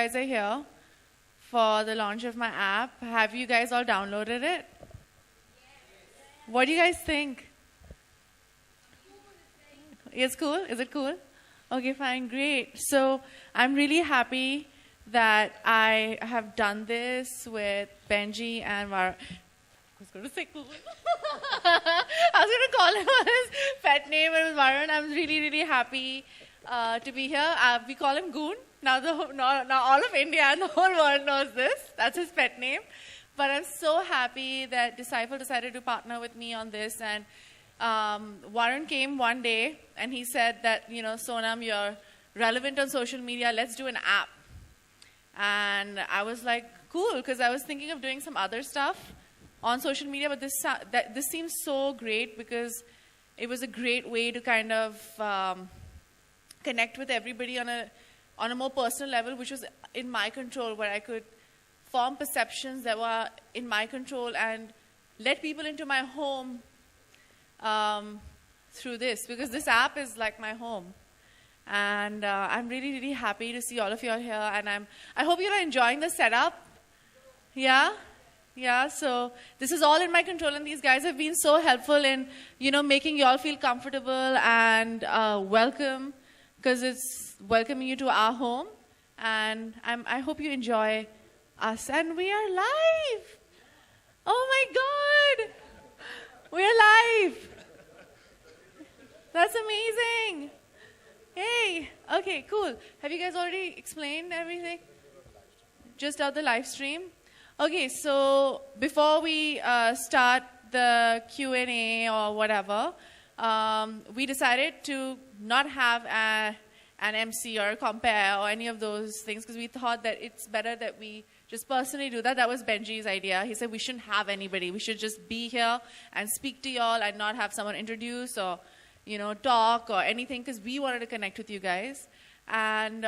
guys are here for the launch of my app. Have you guys all downloaded it? What do you guys think? It's cool? Is it cool? Okay, fine, great. So I'm really happy that I have done this with Benji and I was going to say cool. I was going to call him his pet name, but it was Varun. I'm really, really happy to be here. We call him Goon. Now all of India and the whole world knows this. That's his pet name. But I'm so happy that Disciple decided to partner with me on this. And Varun came one day and he said that, Sonam, you're relevant on social media. Let's do an app. And I was like, cool, because I was thinking of doing some other stuff on social media. But this seems so great because it was a great way to kind of connect with everybody on a more personal level, which was in my control, where I could form perceptions that were in my control and let people into my home through this, because this app is like my home. And I'm really, really happy to see all of you all here, and I hope you're enjoying the setup. Yeah? Yeah, so this is all in my control, and these guys have been so helpful in, making you all feel comfortable and welcome, because it's welcoming you to our home. And I hope you enjoy us. And we are live. Oh my God. We're live. That's amazing. Hey. Okay, cool. Have you guys already explained everything? Just out the live stream? Okay, so before we start the Q&A or whatever, we decided to not have an MC or a compare or any of those things, because we thought that it's better that we just personally do that. That was Benji's idea. He said we shouldn't have anybody. We should just be here and speak to y'all and not have someone introduce or, talk or anything, because we wanted to connect with you guys. And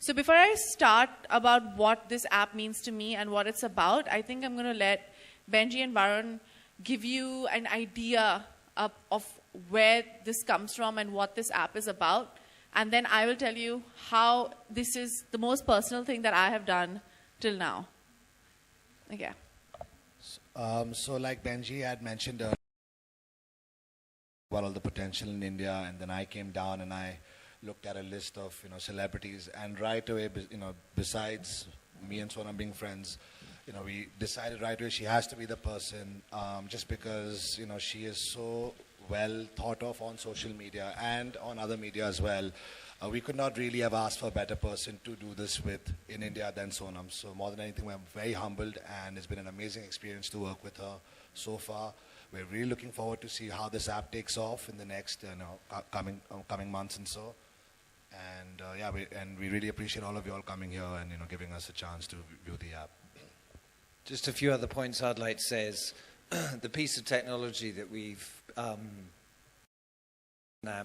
so before I start about what this app means to me and what it's about, I think I'm going to let Benji and Varun give you an idea of where this comes from and what this app is about. And then I will tell you how this is the most personal thing that I have done till now. Okay. So like Benji had mentioned about all the potential in India, and then I came down and I looked at a list of celebrities, and right away, besides me and Sonam being friends, we decided right away she has to be the person, just because she is so well thought of on social media and on other media as well. We could not really have asked for a better person to do this with in India than Sonam. So more than anything, I'm very humbled, and it's been an amazing experience to work with her so far. We're really looking forward to see how this app takes off in the next coming months and so. And we really appreciate all of you all coming here and giving us a chance to view the app. Just a few other points I'd like to say is the piece of technology that we've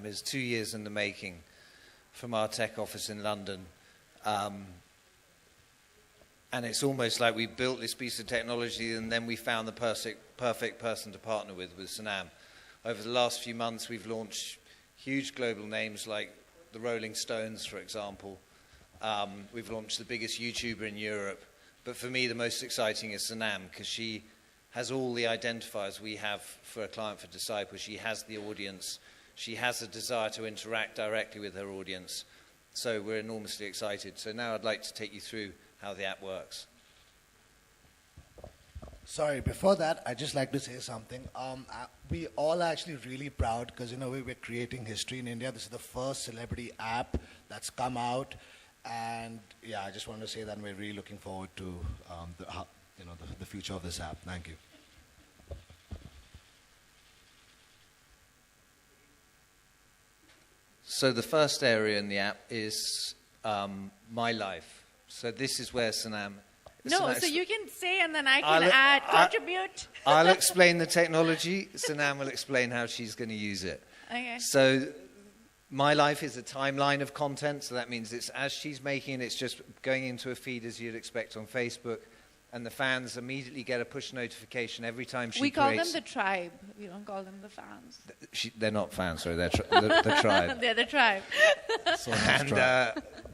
is 2 years in the making from our tech office in London. And it's almost like we built this piece of technology and then we found the perfect person to partner with Sonam. Over the last few months, we've launched huge global names like the Rolling Stones, for example. We've launched the biggest YouTuber in Europe. But for me, the most exciting is Sonam, because she has all the identifiers we have for a client for Disciple. She has the audience. She has a desire to interact directly with her audience. So we're enormously excited. So now I'd like to take you through how the app works. Sorry, before that, I'd just like to say something. We all are actually really proud because, we're creating history in India. This is the first celebrity app that's come out. And, I just want to say that we're really looking forward to the future of this app. Thank you. So the first area in the app is My Life. So this is where Sonam... No, so you can say and then I can contribute. I'll explain the technology. Sonam will explain how she's going to use it. Okay. So My Life is a timeline of content. So that means it's as she's making it, it's just going into a feed as you'd expect on Facebook. and the fans immediately get a push notification every time she We call creates... them the tribe. We don't call them the fans. They're not fans, sorry, they're the tribe. They're the tribe. And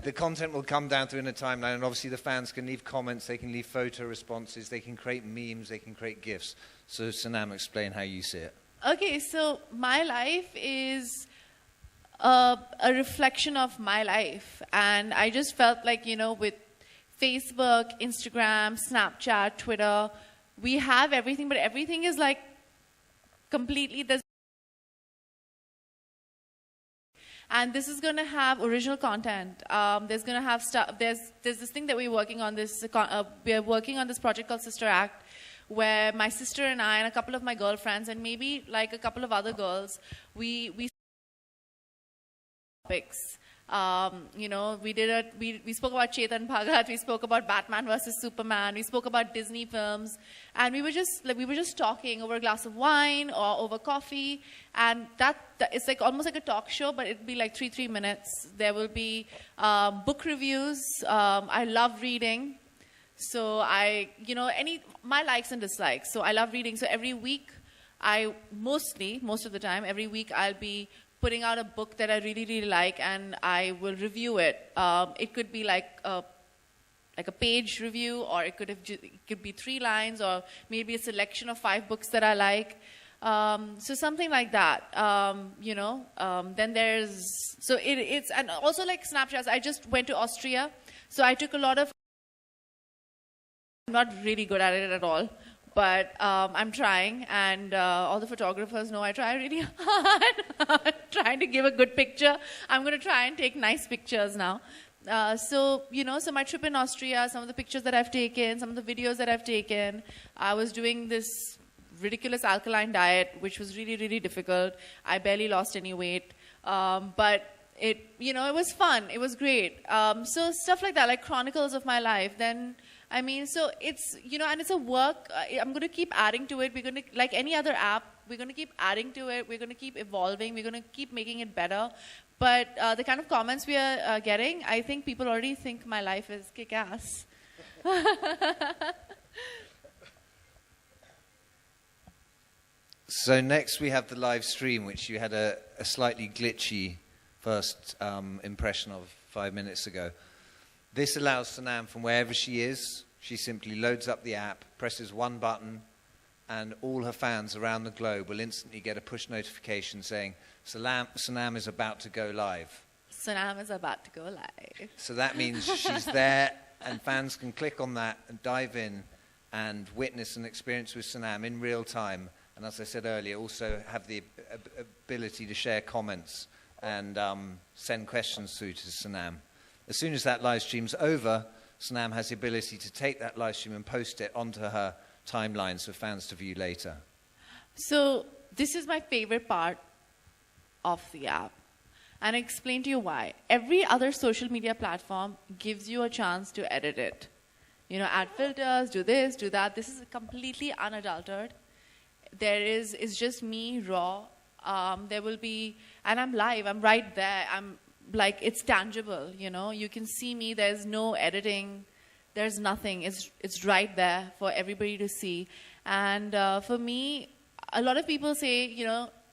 the content will come down through in a timeline, and obviously the fans can leave comments, they can leave photo responses, they can create memes, they can create GIFs. So Sonam, explain how you see it. Okay, so my life is a reflection of my life. And I just felt like, with Facebook, Instagram, Snapchat, Twitter, we have everything, but everything is like completely... And this is going to have original content. There's going to have stuff. There's this thing that we're working on. We're working on this project called Sister Act, where my sister and I and a couple of my girlfriends and maybe like a couple of other girls, we topics. We spoke about Chetan Bhagat, we spoke about Batman versus Superman, we spoke about Disney films, and we were just talking over a glass of wine or over coffee, and that it's like almost like a talk show, but it'd be like 3 minutes. There will be book reviews. I love reading, so my likes and dislikes. So I love reading. So every week, most of the time, every week I'll be putting out a book that I really, really like, and I will review it. It could be like a page review, or it could be 3 lines, or maybe a selection of 5 books that I like. So something like that, Then it's and also like Snapchats. I just went to Austria, so I took a lot of. I'm not really good at it at all. But I'm trying, and all the photographers know I try really hard, trying to give a good picture. I'm going to try and take nice pictures now. So my trip in Austria, some of the pictures that I've taken, some of the videos that I've taken, I was doing this ridiculous alkaline diet, which was really, really difficult. I barely lost any weight. But it was fun. It was great. So stuff like that, like chronicles of my life. Then... so it's, and it's a work. I'm going to keep adding to it. We're going to, like any other app, we're going to keep adding to it. We're going to keep evolving. We're going to keep making it better. But the kind of comments we are getting, I think people already think my life is kick-ass. So next we have the live stream, which you had a slightly glitchy first impression of 5 minutes ago. This allows Sonam, from wherever she is, she simply loads up the app, presses one button, and all her fans around the globe will instantly get a push notification saying, Sonam is about to go live. Sonam is about to go live. So that means she's there, and fans can click on that and dive in and witness an experience with Sonam in real time. And as I said earlier, also have the ability to share comments and send questions through to Sonam. As soon as that live stream's over, Sonam has the ability to take that live stream and post it onto her timelines for fans to view later. So this is my favorite part of the app. And I'll explain to you why. Every other social media platform gives you a chance to edit it. Add filters, do this, do that. This is completely unadulterated. It's just me, raw. There will be, and I'm live, I'm right there. It's tangible, you can see me. There's no editing. There's nothing. It's right there for everybody to see. And for me, a lot of people say,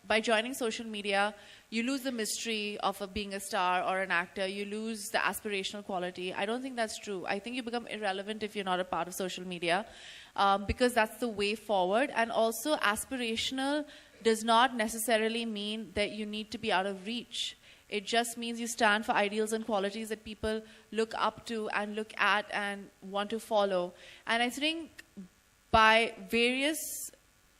by joining social media, you lose the mystery of being a star or an actor. You lose the aspirational quality. I don't think that's true. I think you become irrelevant if you're not a part of social media, because that's the way forward. And also, aspirational does not necessarily mean that you need to be out of reach. It just means you stand for ideals and qualities that people look up to and look at and want to follow. And I think by various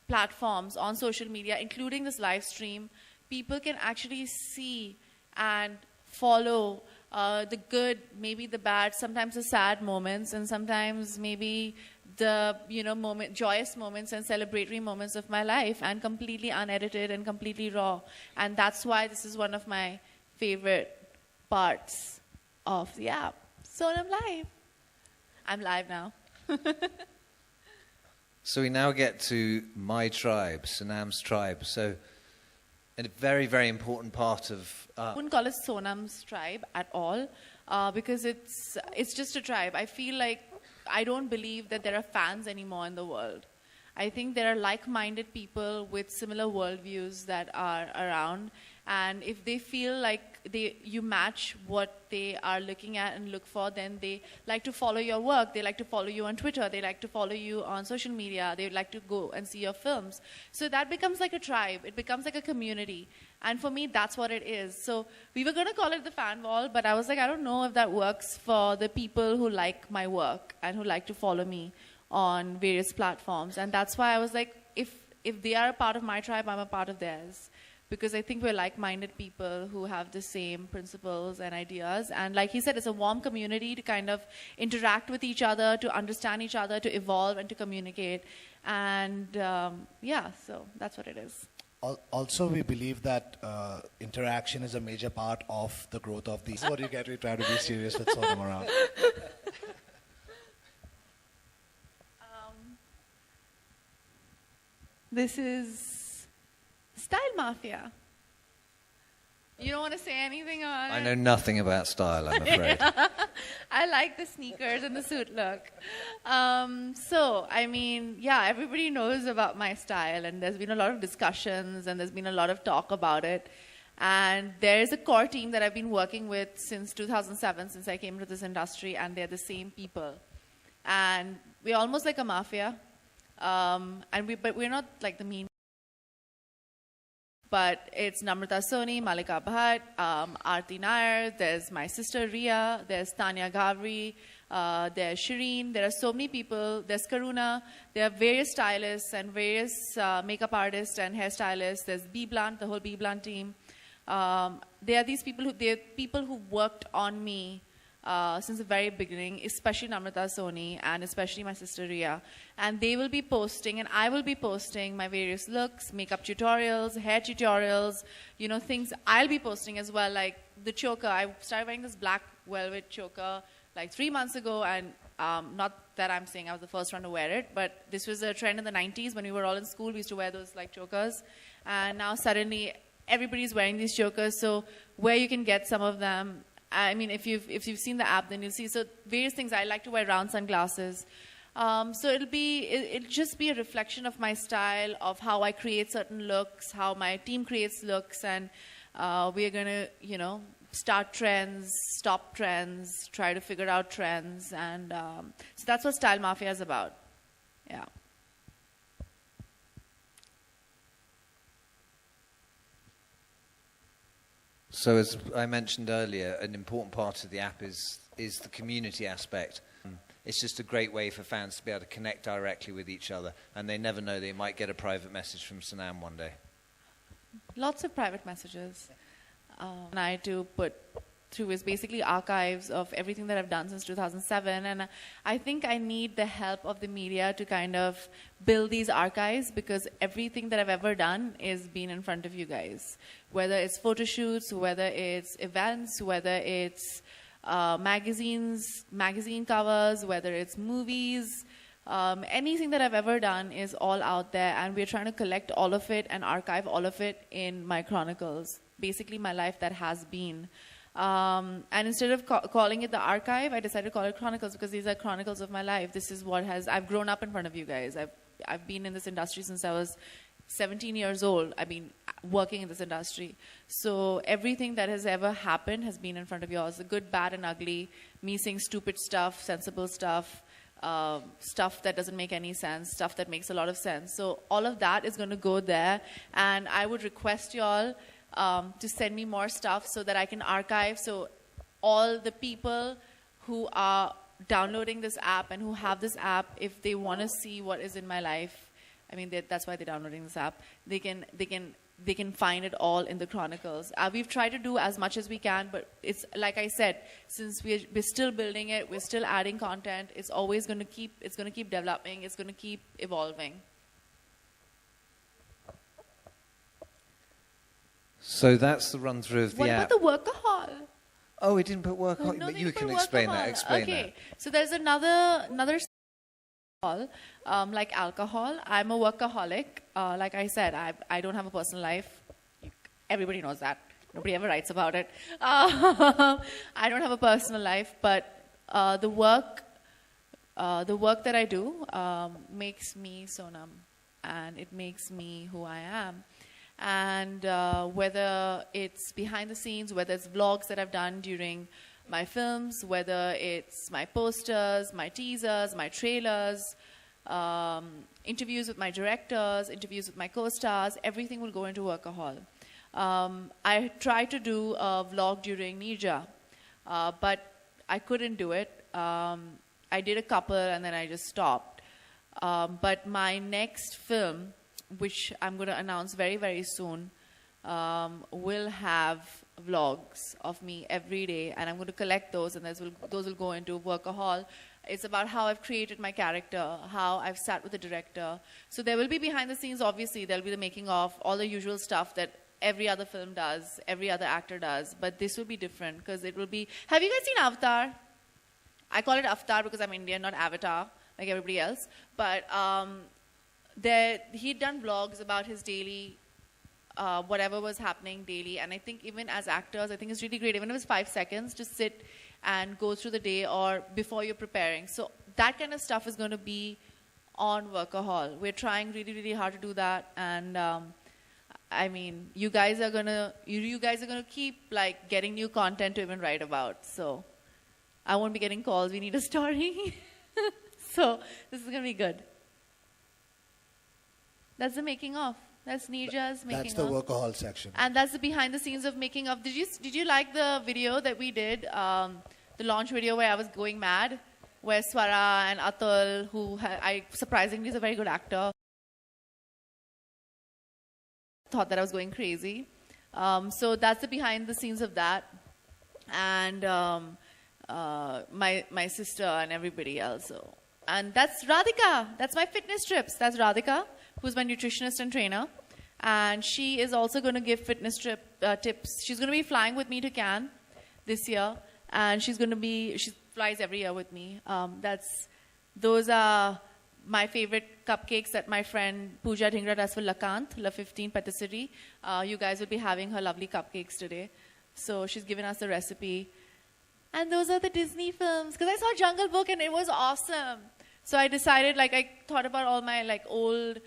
platforms on social media, including this live stream, people can actually see and follow the good, maybe the bad, sometimes the sad moments, and sometimes maybe the joyous moments and celebratory moments of my life, and completely unedited and completely raw. And that's why this is one of my favorite parts of the app. So I'm live. I'm live now. So we now get to my tribe, Sonam's tribe. So a very, very important part of... I wouldn't call it Sonam's tribe at all, because it's just a tribe. I feel like I don't believe that there are fans anymore in the world. I think there are like-minded people with similar worldviews that are around, and if they feel like you match what they are looking at and look for, then they like to follow your work. They like to follow you on Twitter. They like to follow you on social media. They like to go and see your films. So that becomes like a tribe. It becomes like a community. And for me, that's what it is. So we were going to call it the fan wall, but I was like, I don't know if that works for the people who like my work and who like to follow me on various platforms. And that's why I was like, if they are a part of my tribe, I'm a part of theirs. Because I think we're like-minded people who have the same principles and ideas. And like he said, it's a warm community to kind of interact with each other, to understand each other, to evolve and to communicate. And yeah, so that's what it is. Also, we believe that interaction is a major part of the growth of these. What do you get? We try to be serious with Sonam around. This is Style Mafia. You don't want to say anything about it? I know nothing about style, I'm afraid. I like the sneakers and the suit look. So, I mean, yeah, everybody knows about my style, and there's been a lot of discussions, and there's been a lot of talk about it. And there's a core team that I've been working with since 2007, since I came to this industry, and they're the same people. And we're almost like a mafia, but we're not like the mean. But it's Namrata Soni, Malika Bhatt, Aarti Nair, there's my sister Ria, there's Tanya Ghavri, there's Shireen, there are so many people, there's Karuna, there are various stylists and various makeup artists and hairstylists, there's B Blunt, the whole B Blunt team. There are these people who worked on me since the very beginning, especially Namrata Soni and especially my sister Ria. And they will be posting, and I will be posting my various looks, makeup tutorials, hair tutorials, you know, things I'll be posting as well, like the choker. I started wearing this black velvet choker like 3 months ago, and not that I'm saying I was the first one to wear it, but this was a trend in the 90s when we were all in school. We used to wear those like chokers, and now suddenly everybody's wearing these chokers. So where you can get some of them, I mean, if you've seen the app, then you'll see. So various things. I like to wear round sunglasses. So it'll just be a reflection of my style, of how I create certain looks, how my team creates looks, and we're gonna, you know, start trends, stop trends, try to figure out trends, and so that's what Style Mafia is about. Yeah. So as I mentioned earlier, an important part of the app is the community aspect. It's just a great way for fans to be able to connect directly with each other, and they never know, they might get a private message from Sonam one day. Lots of private messages. And I do put through is basically archives of everything that I've done since 2007, and I think I need the help of the media to kind of build these archives, because everything that I've ever done is been in front of you guys, whether it's photo shoots, whether it's events, whether it's magazine covers, whether it's movies, anything that I've ever done is all out there, and we're trying to collect all of it and archive all of it in my chronicles, basically my life that has been. And instead of calling it the archive, I decided to call it chronicles, because these are chronicles of my life. This is what I've grown up in front of you guys. I've been in this industry since I was 17 years old. I've been working in this industry. So everything that has ever happened has been in front of yours, the good, bad, and ugly, me saying stupid stuff, sensible stuff, stuff that doesn't make any sense, stuff that makes a lot of sense. So all of that is going to go there, and I would request you all to send me more stuff so that I can archive. So all the people who are downloading this app and who have this app, if they want to see what is in my life, I mean, that's why they're downloading this app. They can find it all in the chronicles. We've tried to do as much as we can, but it's like I said, since we're still building it, we're still adding content. It's always going to keep developing. It's going to keep evolving. So that's the run through of the app. What about the workahol? Oh, we didn't put workahol. No, But you can explain that. Explain okay. that. So there's another like alcohol. I'm a workaholic. Like I said, I don't have a personal life. Everybody knows that. Nobody ever writes about it. I don't have a personal life, but the work the work that I do makes me Sonam, and it makes me who I am. And whether it's behind the scenes, whether it's vlogs that I've done during my films, whether it's my posters, my teasers, my trailers, interviews with my directors, interviews with my co-stars, everything will go into Workahol. I tried to do a vlog during Nirja, but I couldn't do it. I did a couple and then I just stopped. But my next film, which I'm going to announce very, very soon, will have vlogs of me every day, and I'm going to collect those, and those will go into Workahol. It's about how I've created my character, how I've sat with the director. So there will be behind the scenes, obviously. There'll be the making of, all the usual stuff that every other film does, every other actor does. But this will be different because it will be... Have you guys seen Avatar? I call it Avatar because I'm Indian, not Avatar, like everybody else. But he'd done vlogs about his daily... whatever was happening daily. And I think even as actors, I think it's really great. Even if it's 5 seconds, just sit and go through the day or before you're preparing. So that kind of stuff is going to be on Workahol. We're trying really, really hard to do that. And I mean, you guys are gonna keep like getting new content to even write about. So I won't be getting calls. We need a story. So this is gonna be good. That's the making of. That's Nirja's making of. That's the Workahol section. And that's the behind the scenes of making of. Did you like the video that we did, the launch video where I was going mad, where Swara and Atul, who I surprisingly is a very good actor, thought that I was going crazy. So that's the behind the scenes of that. And my sister and everybody else. So. And that's Radhika. That's my fitness trips. That's Radhika, who's my nutritionist and trainer. And she is also going to give fitness tips. She's going to be flying with me to Cannes this year. And she flies every year with me. Those are my favorite cupcakes that my friend Pooja Dhingra does for Lakant, La 15 Patisserie. You guys will be having her lovely cupcakes today. So she's given us the recipe. And those are the Disney films. Because I saw Jungle Book and it was awesome. So I decided, I thought about all my old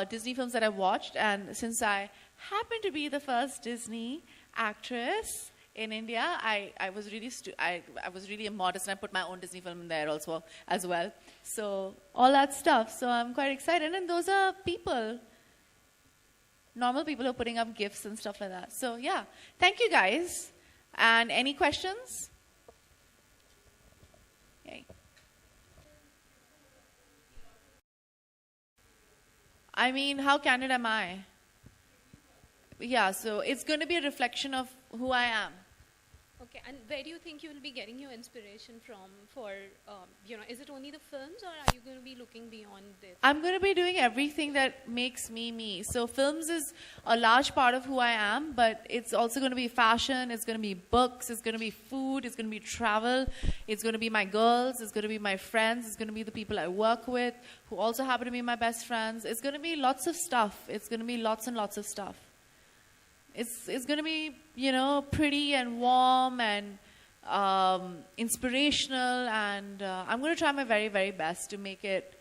Disney films that I watched, and since I happen to be the first Disney actress in India, I was really immodest, and I put my own Disney film in there also as well. So all that stuff. So I'm quite excited, and those are people, normal people who are putting up gifts and stuff like that. So yeah, thank you guys. And any questions? Yay. I mean, how candid am I? Yeah, so it's going to be a reflection of who I am. Okay, and where do you think you will be getting your inspiration from for, is it only the films, or are you going to be looking beyond this? I'm going to be doing everything that makes me me. So films is a large part of who I am, but it's also going to be fashion, it's going to be books, it's going to be food, it's going to be travel, it's going to be my girls, it's going to be my friends, it's going to be the people I work with, who also happen to be my best friends. It's going to be lots of stuff. It's going to be lots and lots of stuff. It's going to be, pretty and warm and inspirational, and I'm going to try my very, very best to make it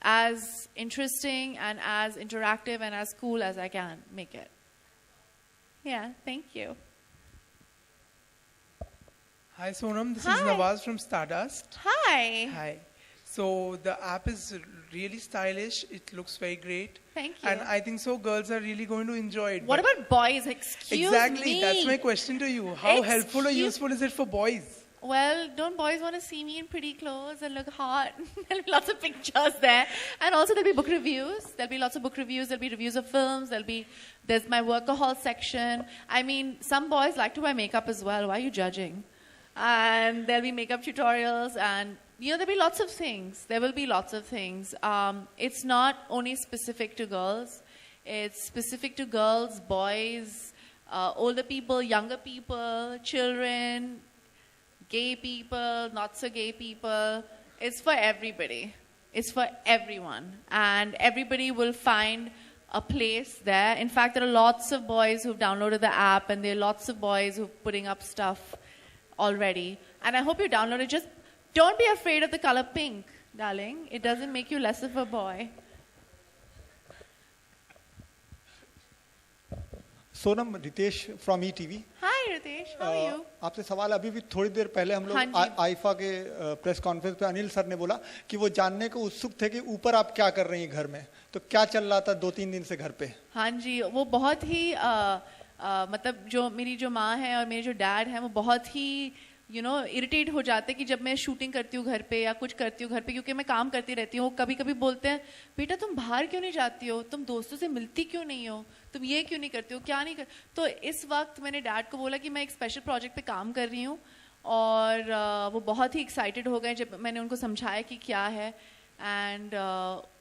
as interesting and as interactive and as cool as I can make it. Yeah, thank you. Hi Sonam, this Hi. is Nawaz from Stardust. Hi. Hi. So the app is really stylish. It looks very great. Thank you. And I think so girls are really going to enjoy it. What about boys? Excuse exactly, me. that's my question to you. How helpful or useful is it for boys? Well, don't boys want to see me in pretty clothes and look hot? There'll be lots of pictures there. And also there'll be book reviews. There'll be lots of book reviews. There'll be reviews of films. There's my Workahol section. I mean, some boys like to wear makeup as well. Why are you judging? And there'll be makeup tutorials, and there'll be lots of things. There will be lots of things. It's not only specific to girls. It's specific to girls, boys, older people, younger people, children, gay people, not so gay people. It's for everybody. It's for everyone. And everybody will find a place there. In fact, there are lots of boys who've downloaded the app, and there are lots of boys who're putting up stuff already. And I hope you download it. Just don't be afraid of the color pink. darling. It doesn't make you less of a boy. Sonam, Ritesh from ETV. Hi, Ritesh. How are you? आपसे सवाल, अभी भी थोड़ी देर पहले हम हाँ लोग जी। IIFA के प्रेस कॉन्फ्रेंस पे अनिल सर ने बोला कि वो जानने को उत्सुक थे कि ऊपर आप क्या कर रही हैं घर में, तो क्या चल रहा था 2-3 दिन से घर पे? हाँ जी, वो बहुत ही मतलब जो मेरी जो माँ है और मेरे जो डैड हैं वो बहुत ही इरिटेट हो जाते हैं कि जब मैं शूटिंग करती हूँ घर पे या कुछ करती हूँ घर पे, क्योंकि मैं काम करती रहती हूँ। कभी कभी बोलते हैं, बेटा तुम बाहर क्यों नहीं जाती हो, तुम दोस्तों से मिलती क्यों नहीं हो, तुम ये क्यों नहीं करती हो, क्या नहीं कर। तो इस वक्त मैंने डैड को बोला कि मैं एक स्पेशल प्रोजेक्ट पे काम कर रही हूँ, और वो बहुत ही एक्साइटेड हो गए जब मैंने उनको समझाया कि क्या है। एंड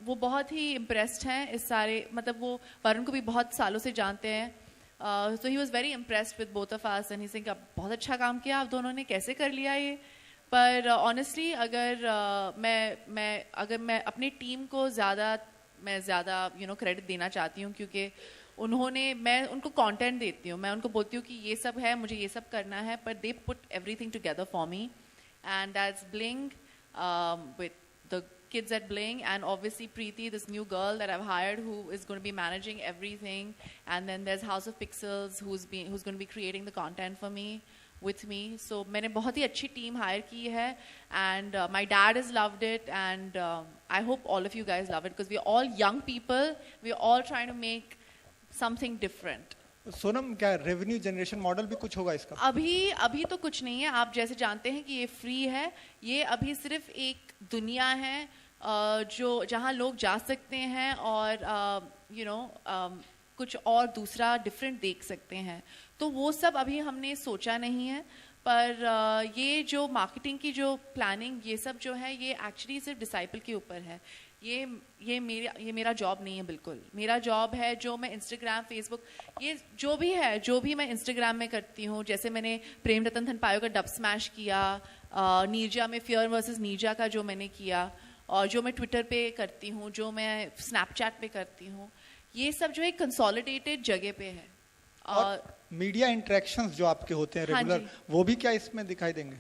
वो बहुत ही इम्प्रेस्ड हैं इस सारे, मतलब वो वरुण को भी बहुत सालों से जानते हैं। So he was very impressed with both of us and he's saying, बहुत अच्छा काम किया आप दोनों ने, कैसे कर लिया ये। पर honestly अगर मैं अपनी टीम को ज़्यादा क्रेडिट देना चाहती हूँ, क्योंकि मैं उनको कंटेंट देती हूँ, मैं उनको बोलती हूँ कि ये सब है, मुझे ये सब करना है, पर they put everything together for me, and that's Bling with the kids at Bling, and obviously Preeti, this new girl that I've hired who is going to be managing everything, and then there's House of Pixels who's going to be creating the content for me with me. So मैंने बहुत ही अच्छी team hire की है, and my dad has loved it, and I hope all of you guys love it, because we're all young people, we're all trying to make something different. Sonam, क्या revenue generation model भी कुछ होगा इसका? अभी तो कुछ नहीं है। आप जैसे जानते हैं कि ये फ्री है, ये अभी सिर्फ एक दुनिया है जहाँ लोग जा सकते हैं और कुछ और दूसरा डिफरेंट देख सकते हैं। तो वो सब अभी हमने सोचा नहीं है, पर ये जो मार्केटिंग की जो प्लानिंग ये सब जो है, ये एक्चुअली सिर्फ डिसाइपल के ऊपर है। ये मेरा जॉब नहीं है बिल्कुल। मेरा जॉब है जो मैं इंस्टाग्राम, फेसबुक, ये जो भी मैं इंस्टाग्राम में करती हूँ, जैसे मैंने प्रेम रतन धन पायो का डब स्मैश किया, नीरजा में फियर वर्सेस नीरजा का जो मैंने किया, और जो मैं ट्विटर पे करती हूँ, जो मैं स्नैपचैट पे करती हूँ, ये सब जो है कंसोलिडेटेड जगह पे है। और मीडिया इंटरेक्शंस जो आपके होते हैं रेगुलर, वो भी क्या इसमें दिखाई देंगे?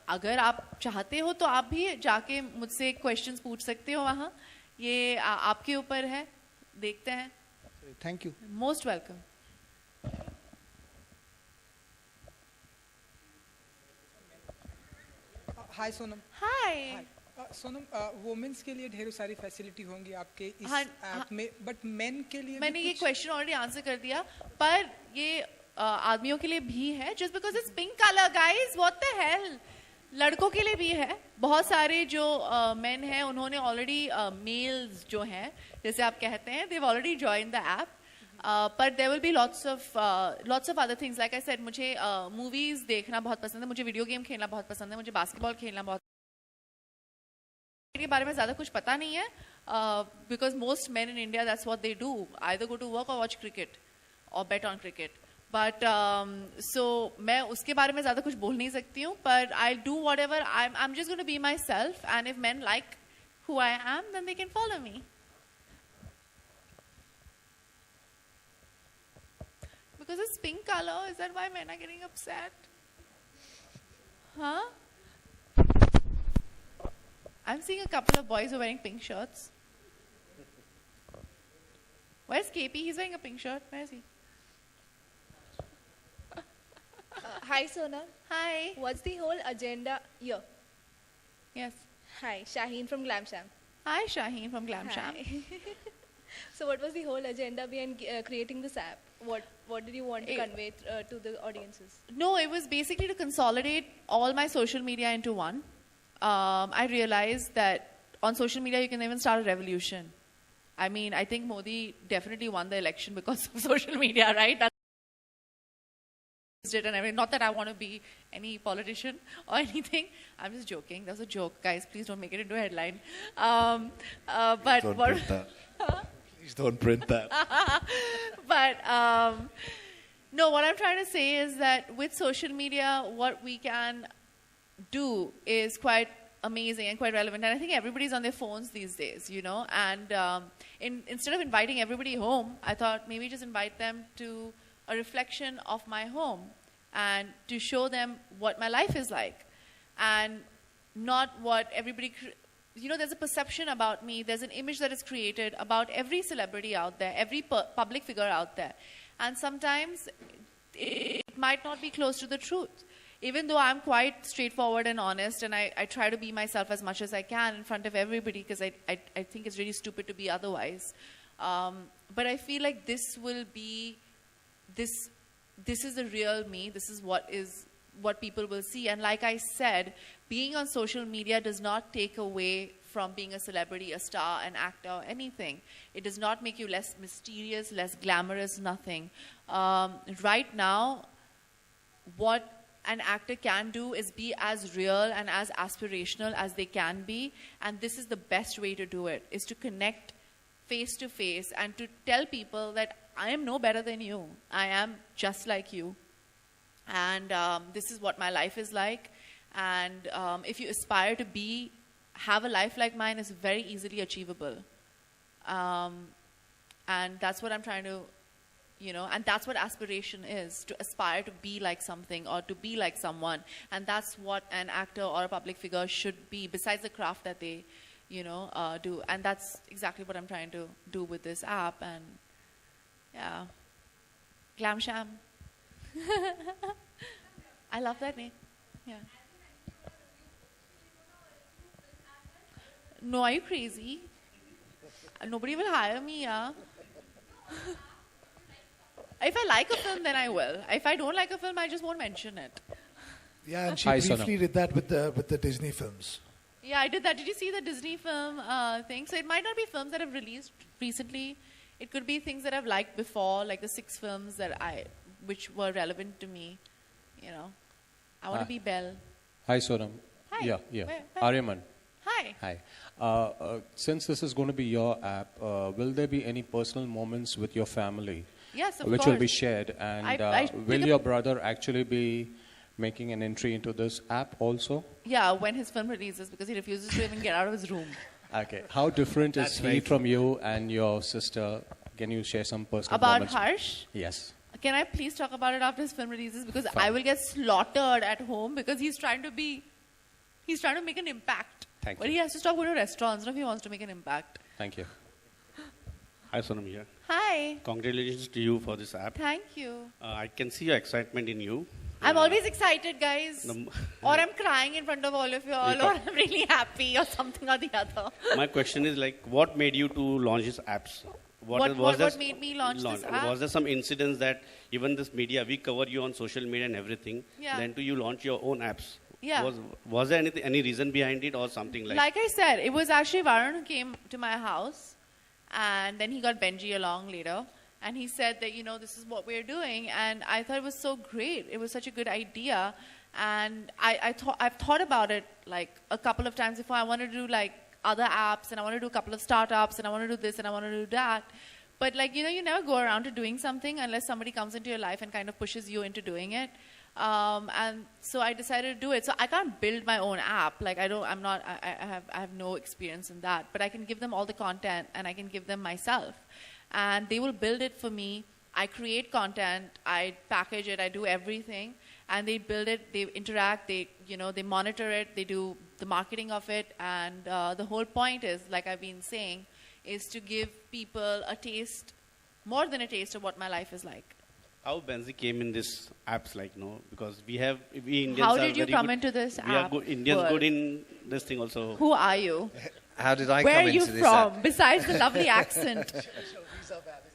अगर आप चाहते हो तो आप भी जाके मुझसे क्वेश्चंस पूछ सकते हो वहाँ, ये आपके ऊपर है, देखते हैं। Thank you. Most welcome. Hi Sonam. Hi Sonam, women's के लिए ढेरों सारी फैसिलिटी होंगी आपके इस ऐप में, बट मेन के लिए मैंने ये क्वेश्चन ऑलरेडी आंसर कर दिया, पर ये आदमियों के लिए भी है, just because it's pink colour guys, what the hell. लड़कों के लिए भी है, बहुत सारे जो मेन हैं उन्होंने ऑलरेडी मेल्स जो हैं जैसे आप कहते हैं, they have already join the app, पर there will be lots of other things. Like I said, मुझे मूवीज देखना बहुत पसंद है, मुझे वीडियो गेम खेलना बहुत पसंद है, मुझे बास्केटबॉल खेलना बहुत, के बारे में ज्यादा कुछ पता नहीं है, because most men in India that's what they do, either go to work और वॉच क्रिकेट और bet on cricket. But so मैं उसके बारे में ज्यादा कुछ बोल नहीं सकती हूँ, पर I do whatever, I am just going to be myself, and if men like who I am then they can follow me. Because it's pink color, is that why men are getting upset? Huh? I'm seeing a couple of boys who are wearing pink shirts. Where's KP? He's wearing a pink shirt. Where is he? Hi Sonam. Hi. What's the whole agenda here? Yes. Hi, Shaheen from Glamsham. Hi, Shaheen from Glamsham. Hi. So what was the whole agenda behind creating this app? What did you want to convey to the audiences? No, it was basically to consolidate all my social media into one. I realized that on social media you can even start a revolution. I mean, I think Modi definitely won the election because of social media, right? And everything. Not that I want to be any politician or anything. I'm just joking. That was a joke, guys. Please don't make it into a headline. But Don't print that. Please don't print that. But no, what I'm trying to say is that with social media, what we can do is quite amazing and quite relevant. And I think everybody's on their phones these days, you know. And instead of inviting everybody home, I thought maybe just invite them to a reflection of my home and to show them what my life is like, and not what everybody there's a perception about me, there's an image that is created about every celebrity out there, every public figure out there. And sometimes it might not be close to the truth. Even though I'm quite straightforward and honest, and I try to be myself as much as I can in front of everybody, because I think it's really stupid to be otherwise. But I feel like this will be, this is the real me, this is what people will see. And like I said, being on social media does not take away from being a celebrity, a star, an actor, or anything. It does not make you less mysterious, less glamorous, nothing. Right now, what an actor can do is be as real and as aspirational as they can be. And this is the best way to do it, is to connect face to face and to tell people that I am no better than you. I am just like you. And this is what my life is like. And if you aspire to have a life like mine, it's very easily achievable. And that's what I'm trying to, and that's what aspiration is, to aspire to be like something or to be like someone. And that's what an actor or a public figure should be, besides the craft that they, do. And that's exactly what I'm trying to do with this app. And yeah, Glam Sham. I love that name. Yeah. No, are you crazy? Nobody will hire me, yeah. If I like a film, then I will. If I don't like a film, I just won't mention it. Yeah, and she Hi, briefly Sonam. did that with the Disney films. Yeah, I did that. Did you see the Disney film thing? So it might not be films that have released recently. It could be things that I've liked before, like the 6 films which were relevant to me. I want to be Belle. Hi, Sonam. Hi. Yeah. Where? Aryaman. Hi. Hi. Since this is going to be your app, will there be any personal moments with your family? Yes, of which course. will be shared? And I will your brother actually be making an entry into this app also? Yeah, when his film releases, because he refuses to even get out of his room. Okay. How different is he from you and your sister? Can you share some personal moments? About Harsh? Yes. Can I please talk about it after his film releases? Because Fine. I will get slaughtered at home because he's trying to make an impact. Thank But you. he has to stop going to restaurants if he wants to make an impact. Thank you. Hi, Sonam here. Hi. Congratulations to you for this app. Thank you. I can see your excitement in you. I'm always excited, guys. Or I'm crying in front of all of you all, or I'm really happy, or something or the other. My question is what made you to launch these apps? What made me launch this app? Was there some incidents that even this media, we cover you on social media and everything, then do you launch your own apps? Yeah. Was there any reason behind it or something like? Like I said, it was actually Varun who came to my house, and then he got Benji along later, and he said that, this is what we're doing, and I thought it was so great. It was such a good idea, and I've thought about it like a couple of times before. I want to do like other apps, and I want to do a couple of startups, and I want to do this, and I want to do that. But you never go around to doing something unless somebody comes into your life and kind of pushes you into doing it. And so I decided to do it. So I can't build my own app. I have no experience in that. But I can give them all the content, and I can give them myself. And they will build it for me. I create content, I package it, I do everything. And they build it, they interact, they monitor it, they do the marketing of it. And the whole point is, like I've been saying, is to give people a taste, more than a taste of what my life is like. How Benzi came in this apps because we Indians How are did you very come good, into this we app? are Indians world? good in this thing also. Who are you? How did I Where come are you into this from? app? Besides the lovely accent.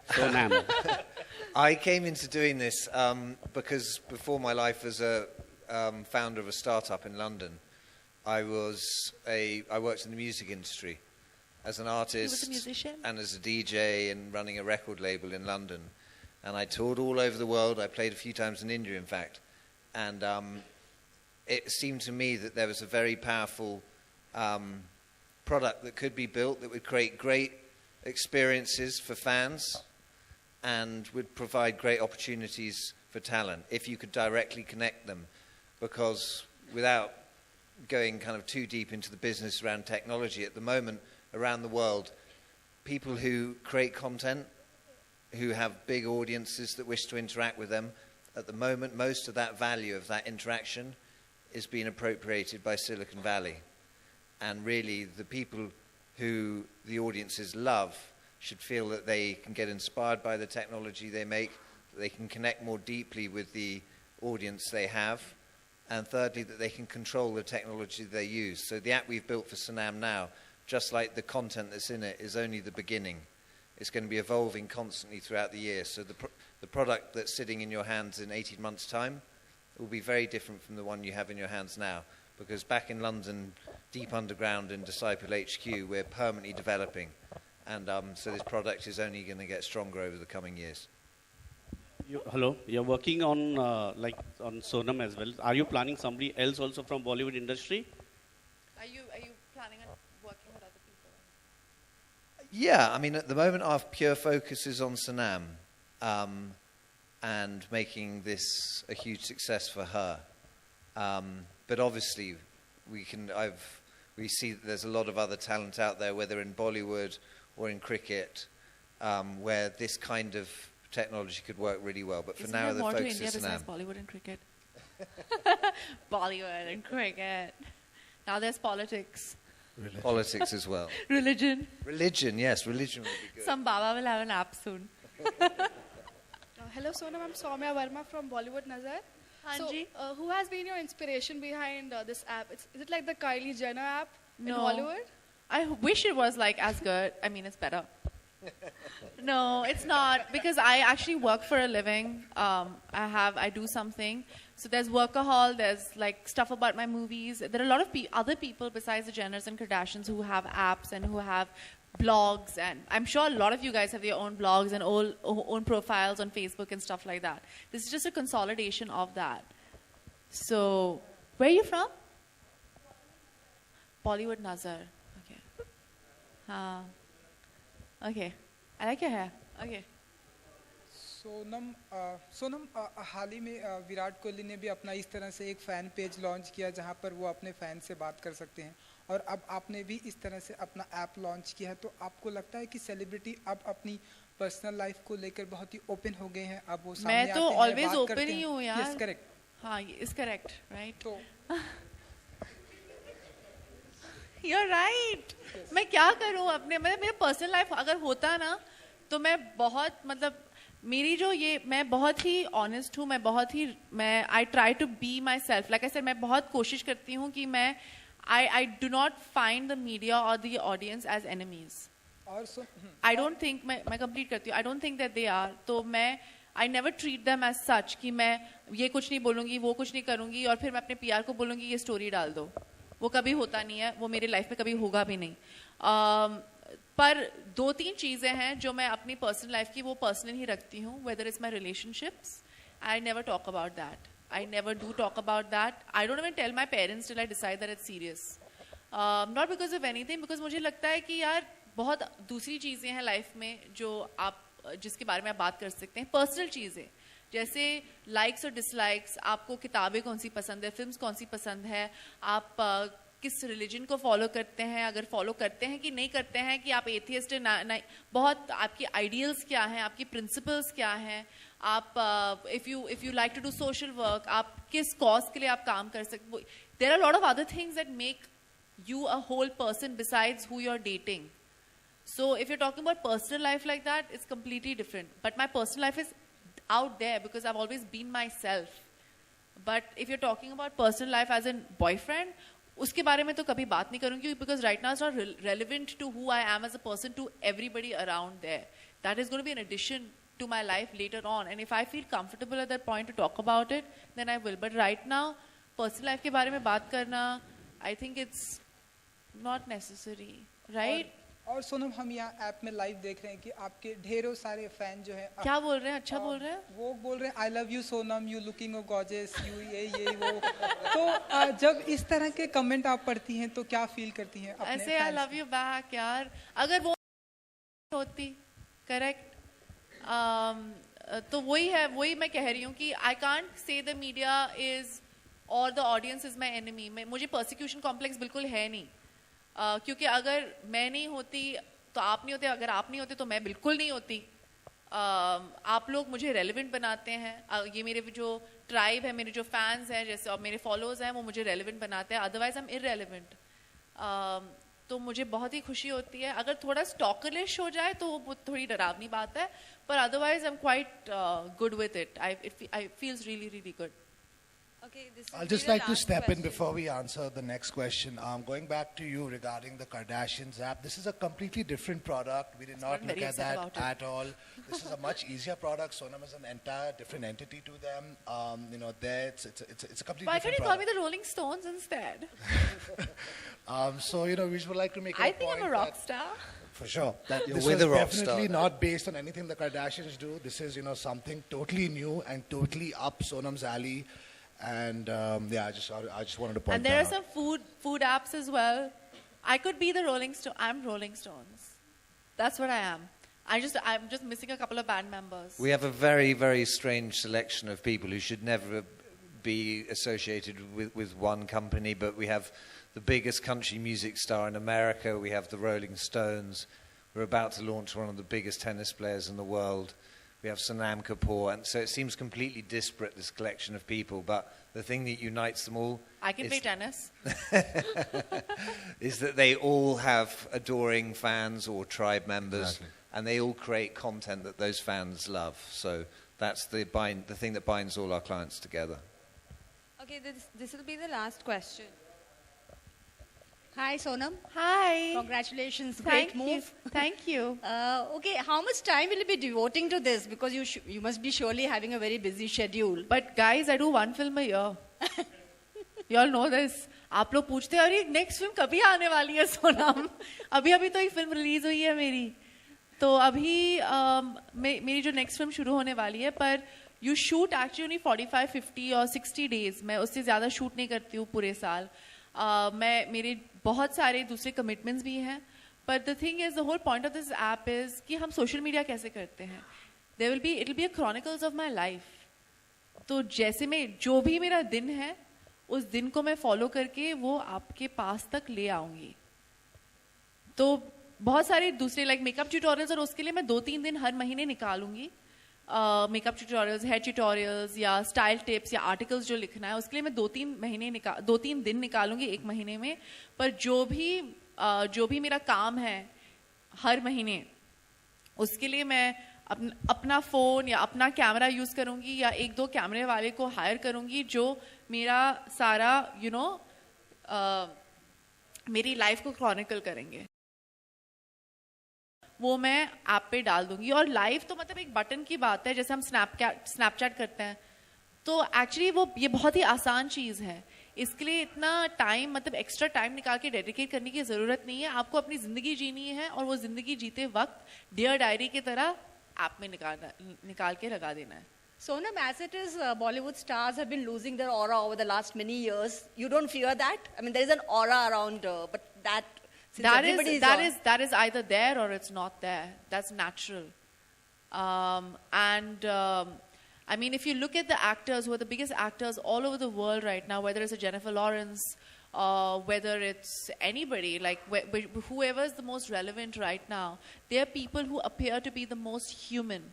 Sonam. I came into doing this because before my life as a founder of a startup in London, I worked in the music industry as an artist a musician? and as a DJ and running a record label in London. And I toured all over the world. I played a few times in India, in fact. And it seemed to me that there was a very powerful product that could be built that would create great experiences for fans and would provide great opportunities for talent if you could directly connect them. Because without going kind of too deep into the business around technology, at the moment around the world, people who create content, who have big audiences that wish to interact with them, at the moment most of that value of that interaction is being appropriated by Silicon Valley. and really the people who the audiences love should feel that they can get inspired by the technology they make, that they can connect more deeply with the audience they have, and thirdly, that they can control the technology they use. So the app we've built for Sonam now, just like the content that's in it, is only the beginning. It's going to be evolving constantly throughout the year. So the product that's sitting in your hands in 18 months' time will be very different from the one you have in your hands now. Because back in London, deep underground in Disciple HQ, we're permanently developing. And so this product is only going to get stronger over the coming years. Hello, you're working on on Sonam as well. Are you planning somebody else also from Bollywood industry? Are you planning on working with other people? Yeah, I mean, at the moment our pure focus is on Sonam and making this a huge success for her. But obviously, we see that there's a lot of other talent out there, whether in Bollywood or in cricket, where this kind of technology could work really well. But for Isn't now, there the more to focus India is besides Sonam. Bollywood and cricket? Bollywood and cricket. Now there's politics. Politics as well. Religion. Religion, yes, religion would be good. Some Baba will have an app soon. Hello Sonam, I'm Soumya Verma from Bollywood Nazar. Hanji. So, who has been your inspiration behind this app? Is it like the Kylie Jenner app in No. Bollywood? I wish it was like as good. I mean, it's better. No, it's not, because I actually work for a living. I do something. So there's workahol, there's like stuff about my movies. There are a lot of other people besides the Jenners and Kardashians who have apps and who have blogs, and I'm sure a lot of you guys have your own blogs and own profiles on Facebook and stuff like that. This is just a consolidation of that. So, where are you from? Bollywood Nazar. Okay. Okay. I like your hair. Okay. Sonam हाल ही में विराट कोहली ने भी अपना इस तरह से एक फ़ैन पेज लॉन्च किया जहां पर वो अपने फ़ैन से बात कर सकते हैं, और अब आपने भी इस तरह से अपना ऐप लॉन्च किया है, तो आपको लगता है कि सेलिब्रिटी अब अपनी पर्सनल लाइफ को लेकर बहुत ही ओपन हो गए हैं? अब वो सामने मैं तो आते हैं, ऑलवेज बात ओपन करते ही हैं? हूँ यार. Yes, correct. हाँ, इज करेक्ट, राइट? तो You're right. मैं क्या करूँ अपने, मतलब मेरा पर्सनल लाइफ अगर होता ना, तो मैं बहुत, मतलब मेरी जो ये, मैं बहुत ही ऑनेस्ट हूँ, मैं I try to be myself. Like I said, मैं बहुत कोशिश करती हूँ कि मैं I do not find the media और the audience as enemies. I don't think, मैं कंप्लीट करती हूँ, I don't think that they are. तो मैं I never treat them as such कि मैं ये कुछ नहीं बोलूँगी, वो कुछ नहीं करूँगी, और फिर मैं अपने PR को बोलूँगी ये स्टोरी डाल दो. वो कभी होता नहीं है, वो मेरी लाइफ में कभी होगा भी नहीं. पर 2-3 चीज़ें हैं जो मैं अपनी पर्सनल लाइफ की वो पर्सनल ही रखती हूँ. Whether it's my relationships, I never talk about that. I never do talk about that. I don't even tell my parents till I decide that it's serious. Not because of anything, because मुझे लगता है कि यार बहुत दूसरी चीज़ें हैं life में जो आप, जिसके बारे में आप बात कर सकते हैं. पर्सनल चीज़ें जैसे लाइक्स और डिसलाइक्स, आपको किताबें कौन सी पसंद है, फिल्म्स कौन सी पसंद है, आप किस रिलीजन को फॉलो करते हैं, अगर फॉलो करते हैं कि नहीं करते हैं, कि आप एथियस्ट हैं, बहुत आपकी आइडियल्स क्या हैं, आपकी प्रिंसिपल्स क्या हैं, आप if you like to do social work, आप किस कॉज के लिए आप काम कर सकते. There are lot of other things that make you a whole person besides who you're dating. So if you're talking about personal life like that, it's completely different. But my personal life is out there because I've always been myself. But if you're talking about personal life as a boyfriend, उसके बारे में तो कभी बात नहीं करूँगी, because right now it's not relevant to who I am as a person to everybody around there. That is going to be an addition to my life later on. And if I feel comfortable at that point to talk about it, then I will. But right now, personal life के बारे में बात करना, I think it's not necessary, right? और सोनम, हम यहाँ app में live देख रहे हैं कि आपके ढेरों सारे फैन जो हैं, क्या बोल रहे हैं, अच्छा बोल रहे हैं, वो बोल रहे हैं I love you Sonam, you looking gorgeous, you ये वो. तो जब इस तरह के कमेंट आप पढ़ती हैं तो क्या फील करती हैं अपने ऐसे आई लव यू बैक यार. अगर वो होती करेक्ट, तो वही है, वही मैं कह रही हूँ कि I can't say the media is और the audience is my enemy. मुझे परसिक्यूशन कॉम्प्लेक्स बिल्कुल है नहीं. क्योंकि अगर मैं नहीं होती तो आप नहीं होते, अगर आप नहीं होते तो मैं बिल्कुल नहीं होती. आप लोग मुझे रेलेवेंट बनाते हैं. ये मेरे जो ट्राइब है, मेरे जो फैंस हैं जैसे, और मेरे फॉलोअर्स हैं, वो मुझे रेलेवेंट बनाते हैं. Otherwise I am irrelevant. तो मुझे बहुत ही खुशी होती है. अगर थोड़ा स्टॉकलिश हो जाए तो वो थोड़ी डरावनी बात है, पर otherwise I'm quite good with it. It feels really, really good. Okay, I'll just like to step in before we answer the next question. Going back to you regarding the Kardashians app, this is a completely different product. We did not look at that at all. This is a much easier product. Sonam is an entire different entity to them. It's a completely Why different can't you product. call me the Rolling Stones instead? So, we would like to make it I a think point I'm a rock star. For sure. That You're this with was a rock definitely star. not based on anything the Kardashians do. This is, something totally new and totally up Sonam's alley. And I just wanted to point And there that are out. some food apps as well. I could be the Rolling Stone. I'm Rolling Stones. That's what I am. I'm just missing a couple of band members. We have a very, very strange selection of people who should never be associated with one company, but we have the biggest country music star in America. We have the Rolling Stones. We're about to launch one of the biggest tennis players in the world. We have Sonam Kapoor, and so it seems completely disparate, this collection of people, but the thing that unites them all I can play tennis. is that they all have adoring fans or tribe members, Exactly. and they all create content that those fans love. So that's the thing that binds all our clients together. Okay, this will be the last question. Hi, Sonam. Hi. Congratulations. Thank Great move. you. Thank you. Okay, how much time will you be devoting to this? Because you must be surely having a very busy schedule. But guys, I do one film a year. You all know this. आप लोग पूछते हैं अरे next film कभी आने वाली है सोनम? अभी तो एक फिल्म रिलीज हुई है मेरी. तो अभी मेरी जो नेक्स्ट फिल्म शुरू होने वाली है, पर यू शूट एक्चुअली 45, 50 और 60 डेज. मैं उससे ज़्यादा शूट नहीं करती हूँ पूरे साल. मेरे बहुत सारे दूसरे कमिटमेंट्स भी हैं, पर the thing is the whole point of this app is कि हम सोशल मीडिया कैसे करते हैं. It will be a chronicles of my life. तो जैसे मैं जो भी मेरा दिन है उस दिन को मैं फॉलो करके वो आपके पास तक ले आऊंगी. तो बहुत सारे दूसरे लाइक मेकअप ट्यूटोरियल्स, और उसके लिए मैं 2-3 दिन हर महीने निकालूंगी. मेकअप ट्यूटोरियल्स, हेयर ट्यूटोरियल्स या स्टाइल टिप्स या आर्टिकल्स जो लिखना है उसके लिए मैं 2-3 दिन निकालूंगी एक महीने में. पर जो भी मेरा काम है हर महीने, उसके लिए मैं अपना फ़ोन या अपना कैमरा यूज़ करूंगी या 1-2 कैमरे वाले को हायर करूंगी जो मेरा सारा मेरी लाइफ को क्रॉनिकल करेंगे. वो मैं ऐप पे डाल दूंगी. और लाइव तो मतलब एक बटन की बात है, जैसे हम स्नैपचैट करते हैं. तो एक्चुअली ये बहुत ही आसान चीज़ है. इसके लिए इतना टाइम, मतलब एक्स्ट्रा टाइम निकाल के डेडिकेट करने की ज़रूरत नहीं है. आपको अपनी ज़िंदगी जीनी है और वो ज़िंदगी जीते वक्त डियर डायरी की तरह ऐप में निकाल के लगा देना है. Sonam, as it is, Bollywood stars have been losing their aura over the last many years. You don't fear that? I mean, there is an aura around, but that is either there or it's not there. That's natural. I mean, if you look at the actors who are the biggest actors all over the world right now, whether it's a Jennifer Lawrence, whether it's anybody, like whoever is the most relevant right now, they are people who appear to be the most human.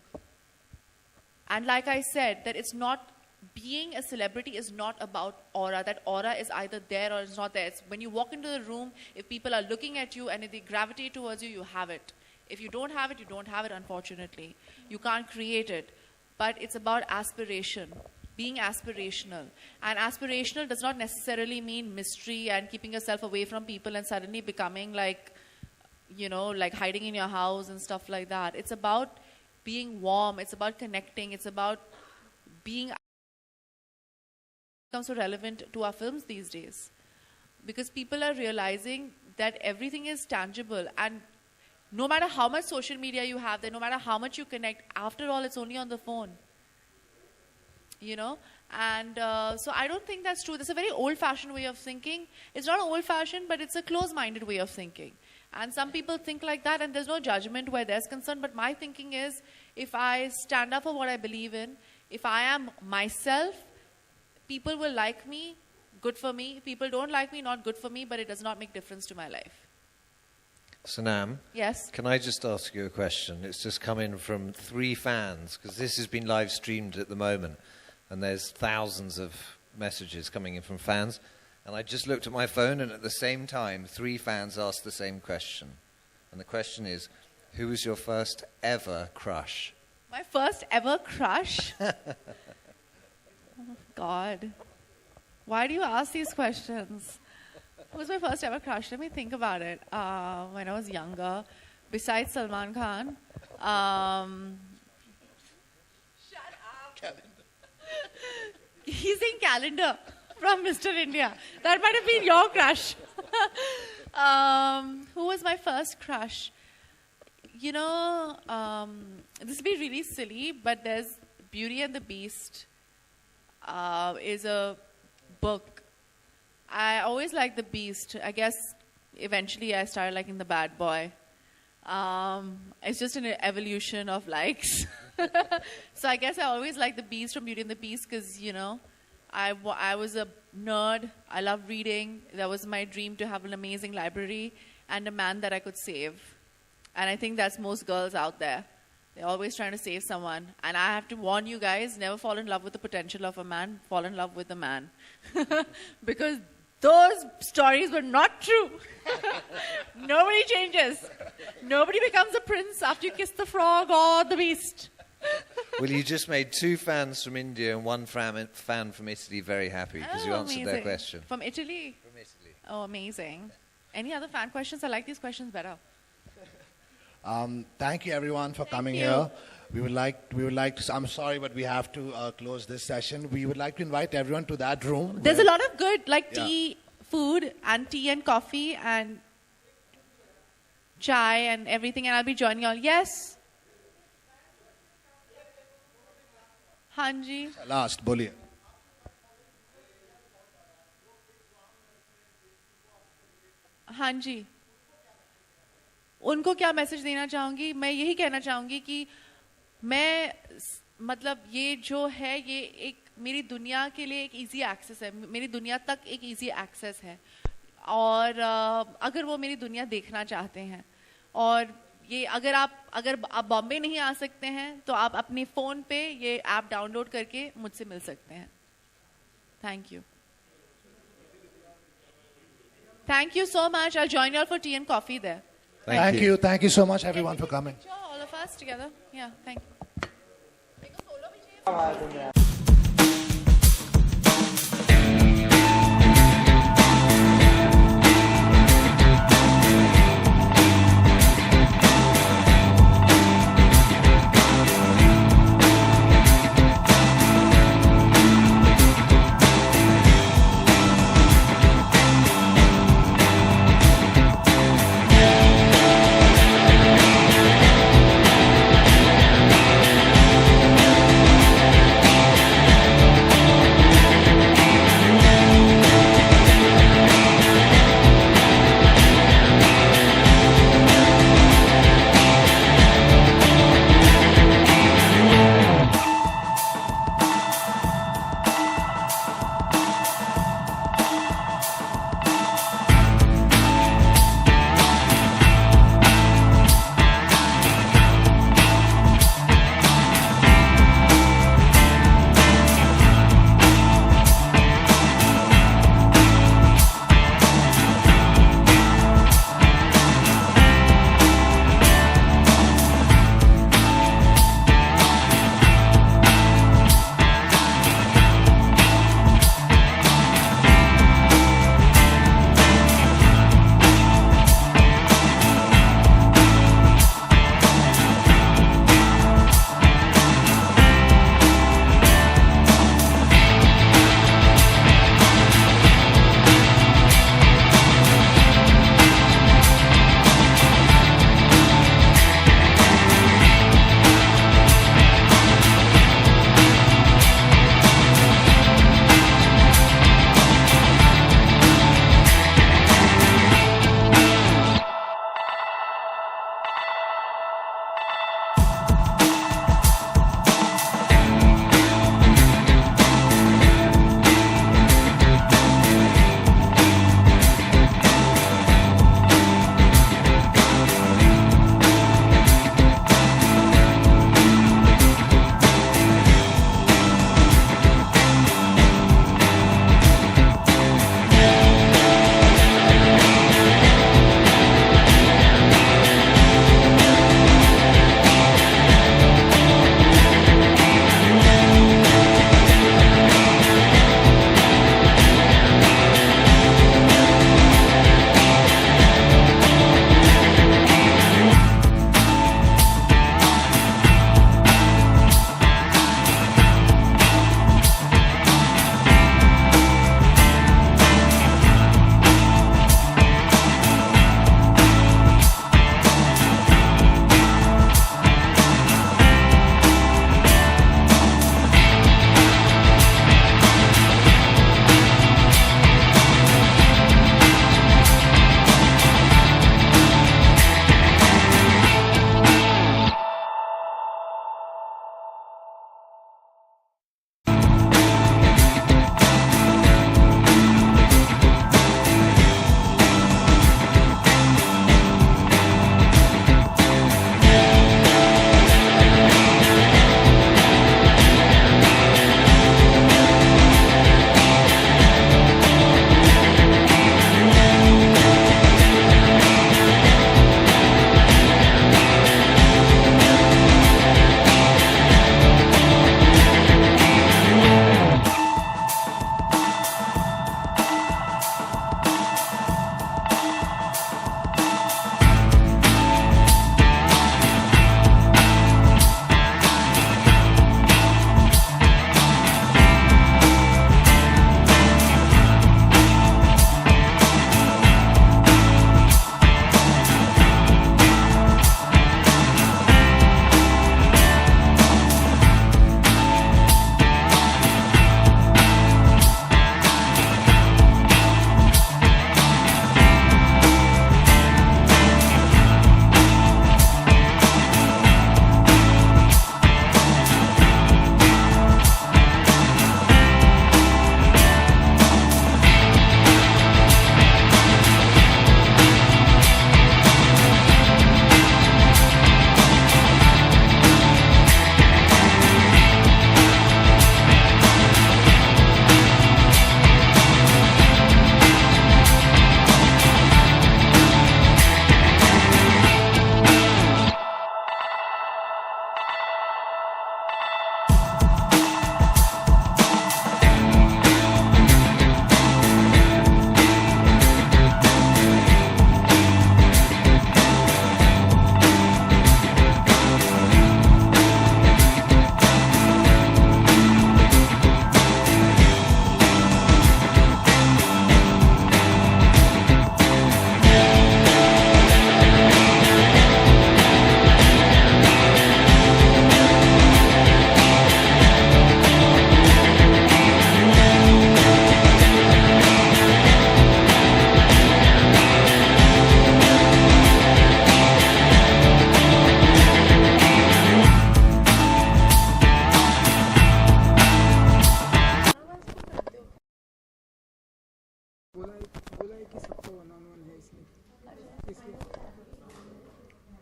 And like I said, that it's not, being a celebrity is not about aura. That aura is either there or it's not there. It's when you walk into the room, if people are looking at you and if they gravitate towards you, you have it. If you don't have it, you don't have it, unfortunately. You can't create it. But it's about aspiration, being aspirational. And aspirational does not necessarily mean mystery and keeping yourself away from people and suddenly becoming like, like hiding in your house and stuff like that. It's about being warm. It's about connecting. It's about being so relevant to our films these days, because people are realizing that everything is tangible, and no matter how much social media you have there, no matter how much you connect, after all, it's only on the phone. And so I don't think that's true. That's a very old-fashioned way of thinking. It's not old-fashioned, but it's a close-minded way of thinking. And some people think like that, and there's no judgment where there's concern. But my thinking is, if I stand up for what I believe in, if I am myself, people will like me, good for me. People don't like me, not good for me, but it does not make difference to my life. Sonam? Yes? Can I just ask you a question? It's just come in from 3 fans, because this has been live streamed at the moment, and there's thousands of messages coming in from fans. And I just looked at my phone, and at the same time, 3 fans asked the same question. And the question is, who was your first ever crush? My first ever crush? Oh, God. Why do you ask these questions? Who was my first ever crush? Let me think about it. When I was younger, besides Salman Khan. Shut up. Calendar. He's in Calendar from Mr. India. That might have been your crush. Who was my first crush? You know, this will be really silly, but there's Beauty and the Beast is a book. I always liked the Beast. I guess eventually I started liking the bad boy. It's just an evolution of likes. So I guess I always liked the Beast from Beauty and the Beast because, you know, I was a nerd. I loved reading. That was my dream, to have an amazing library and a man that I could save. And I think that's most girls out there. They're always trying to save someone. And I have to warn you guys, never fall in love with the potential of a man. Fall in love with a man. Because those stories were not true. Nobody changes. Nobody becomes a prince after you kiss the frog or the beast. Well, you just made 2 fans from India and 1 fan from Italy very happy because you answered their question. From Italy? From Italy. Oh, amazing. Any other fan questions? I like these questions better. Thank you everyone for coming here. We would like to, I'm sorry, but we have to close this session. We would like to invite everyone to that room. There's a lot of good, like tea, food, and tea and coffee, and chai and everything, and I'll be joining you all. Yes? Hanji? Last, boliye. Hanji. उनको क्या message देना चाहूँगी? मैं यही कहना चाहूँगी कि मैं मतलब ये जो है ये एक मेरी दुनिया के लिए एक इजी एक्सेस है, मेरी दुनिया तक एक इजी एक्सेस है, और अगर वो मेरी दुनिया देखना चाहते हैं, और ये अगर आप बॉम्बे नहीं आ सकते हैं तो आप अपने फ़ोन पे ये ऐप डाउनलोड करके मुझसे मिल सकते हैं. Thank you. Thank you so much. I'll join you all for tea and coffee there. Thank you. Thank you so much everyone for coming. Sure, all of us together. Yeah, thank you.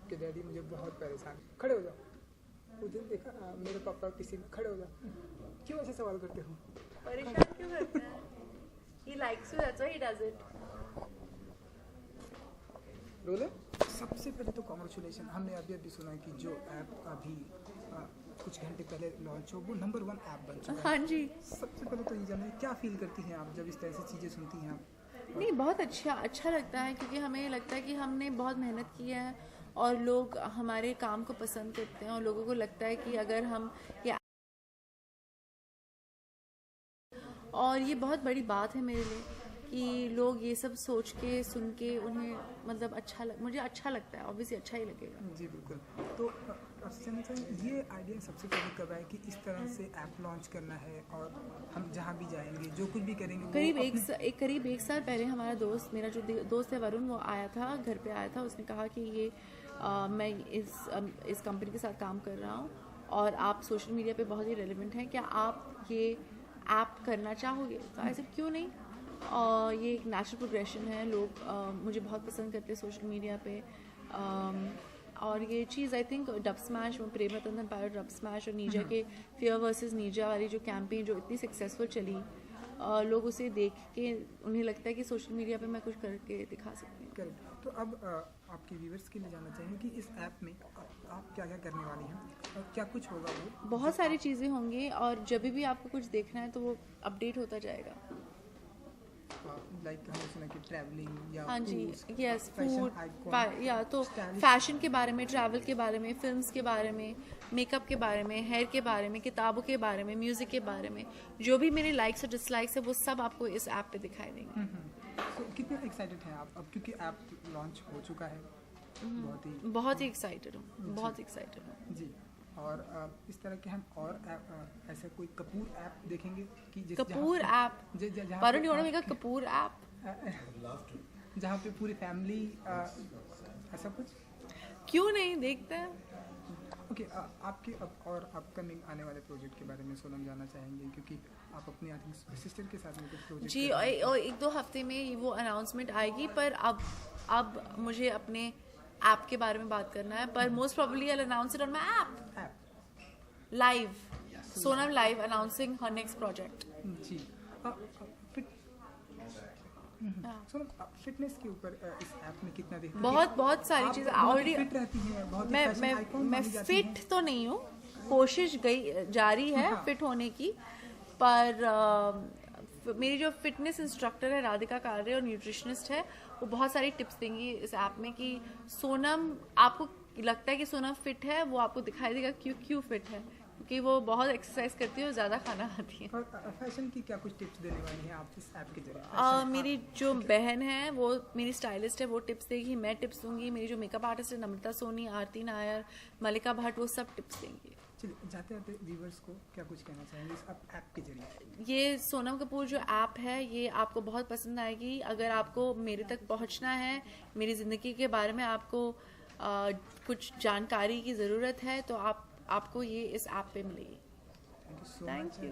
आपके daddy मुझे बहुत परेशान, खड़े हो जाओ, उस दिन देखा मेरे पापा किसी खड़े हो जाओ, क्यों ऐसे सवाल करते हो? परेशान क्यों करते हैं? He likes you, that's why he does it. रोले, सबसे पहले तो कॉन्ग्रेचुलेशन, हमने अभी सुना कि जो ऐप अभी कुछ घंटे पहले लॉन्च हो वो नंबर 1 ऐप बन चुका है। हाँ जी। सबसे पहले तो ये जानना क्या फील करती हैं आप जब इस तरह से चीज़ें सुनती हैं आप? नहीं, बहुत अच्छा लगता है, क्योंकि हमें लगता है कि हमने बहुत मेहनत की है और लोग हमारे काम को पसंद करते हैं और लोगों को लगता है कि अगर हम ये, और ये बहुत बड़ी बात है मेरे लिए कि लोग ये सब सोच के सुन के उन्हें मतलब मुझे अच्छा लगता है, ऑब्वियसली अच्छा ही लगेगा। जी बिल्कुल। तो ये आइडिया सबसे पहले कब आया कि इस तरह से ऐप लॉन्च करना है और हम जहाँ भी जाएंगे जो कुछ भी करेंगे? करीब एक साल पहले हमारा दोस्त, मेरा जो दोस्त है वरुण, वो आया था, घर पे आया था। उसने कहा कि ये मैं इस कंपनी के साथ काम कर रहा हूँ और आप सोशल मीडिया पे बहुत ही रेलेवेंट हैं, क्या आप ये ऐप करना चाहोगे? तो ऐसे क्यों नहीं, और ये एक नेचुरल प्रोग्रेशन है, लोग मुझे बहुत पसंद करते हैं सोशल मीडिया पे, और ये चीज़ I think dub smash, Prem Ratan Dhan पायो डब स्मैश और नीजा के फियर वर्सेस नीजा वाली जो कैंपेन जो इतनी सक्सेसफुल चली, लोग उसे देख के उन्हें लगता है कि सोशल मीडिया पे मैं कुछ करके दिखा सकती हूँ। करेक्ट। तो अब आपके व्यूवर्स के लिए जानना चाहेंगे कि इस ऐप में आप क्या क्या करने वाली हैं और क्या कुछ होगा? वो बहुत सारी चीज़ें होंगी और जब भी आपको कुछ देखना है तो वो अपडेट होता जाएगा। लाइक हमने सुना कि ट्रैवलिंग या हाँ जी, यस, फूड या तो Stylish। फैशन के बारे में, ट्रैवल के बारे में, फिल्म्स के बारे में, मेकअप के बारे में, हेयर के बारे में, किताबों के बारे में, म्यूजिक के बारे में, जो भी मेरे लाइक्स और डिसलाइक्स है वो सब आपको इस ऐप पे दिखाई देंगे। तो कितने एक्साइटेड हैं आप अब, क्योंकि ऐप लॉन्च हो चुका है? बहुत ही एक्साइटेड हूँ, बहुत एक्साइटेड हूँ जी। और इस तरह के हम और ऐसा कोई कपूर ऐप देखेंगे कि Kapoor app, Varun you want to make a Kapoor app? जहाँ पे पूरी फैमिली ऐसा कुछ? क्यों नहीं, देखते हैं। ओके, आपके और अपकमिंग आने वाले प्रोजेक्ट के बारे में सोनम जानना चाहेंगे, क्योंकि आप अपनी आई थिंक सिस्टर के साथ में कुछ प्रोजेक्ट जी, और 1-2 हफ्ते में वो अनाउंसमेंट आएगी, पर अब मुझे अपने ऐप के बारे में बात करना है, पर most probably I will announce it on my app live. Sonam live announcing her next project. जी। फिटनेस के ऊपर इस ऐप में कितना देखते हैं? बहुत सारी चीजें ऑलरेडी फिट रहती हैं, बहुत मैं फिट तो नहीं हूँ, कोशिश जारी है फिट होने की, पर मेरी जो फिटनेस इंस्ट्रक्टर है राधिका कार्य और न्यूट्रिशनिस्ट है, वो बहुत सारी टिप्स देंगी इस ऐप में कि सोनम, आपको लगता है कि सोनम फिट है, वो आपको दिखाई देगा क्यों फिट है, क्योंकि वो बहुत एक्सरसाइज करती है और ज़्यादा खाना खाती है। और फैशन की क्या कुछ टिप्स देने वाली हैं आप इस ऐप के जरिए? मेरी जो बहन है, वो मेरी स्टाइलिस्ट है, वो टिप्स देगी, मैं टिप्स दूंगी, मेरी जो मेकअप आर्टिस्ट है नम्रता सोनी, आरती नायर, मलिका भट्ट, वो सब टिप्स देंगी। चलिए, जाते जाते व्यूवर्स को क्या कुछ कहना चाहेंगे इस ऐप के जरिए? ये सोनम कपूर जो ऐप है, ये आपको बहुत पसंद आएगी। अगर आपको मेरे तक पहुंचना है, मेरी ज़िंदगी के बारे में आपको कुछ जानकारी की ज़रूरत है, तो आपको ये इस ऐप पे मिलेगी। Thank you.